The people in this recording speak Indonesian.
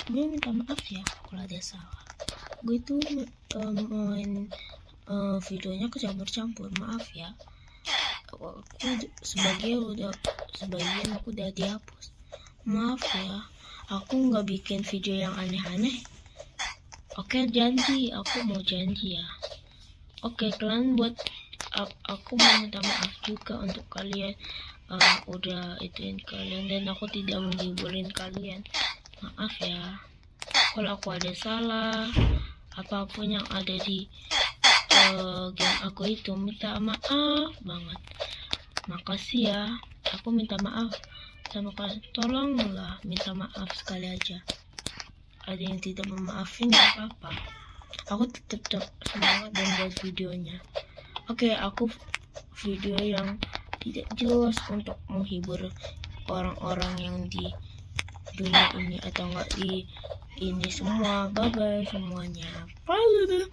gue minta maaf ya kalau ada salah. Gue tuh main videonya kecampur-campur, maaf ya. Aku sebagian aku udah dihapus. Maaf ya, aku nggak bikin video yang aneh-aneh. Oke, janji, aku mau janji ya. Oke, kalian buat aku mau minta maaf juga untuk kalian udah ituin kalian dan aku tidak menghiburin kalian. Maaf ya kalau aku ada salah, apapun yang ada di game aku itu, minta maaf banget. Makasih ya, aku minta maaf sama kalian. Tolonglah minta maaf sekali aja. Ada yang tidak memaafin gak apa-apa, aku tetap semangat dan buat videonya. Oke, aku video yang tidak jelas untuk menghibur orang-orang yang di dunia ini atau enggak di ini semua. Bye bye semuanya. Bye.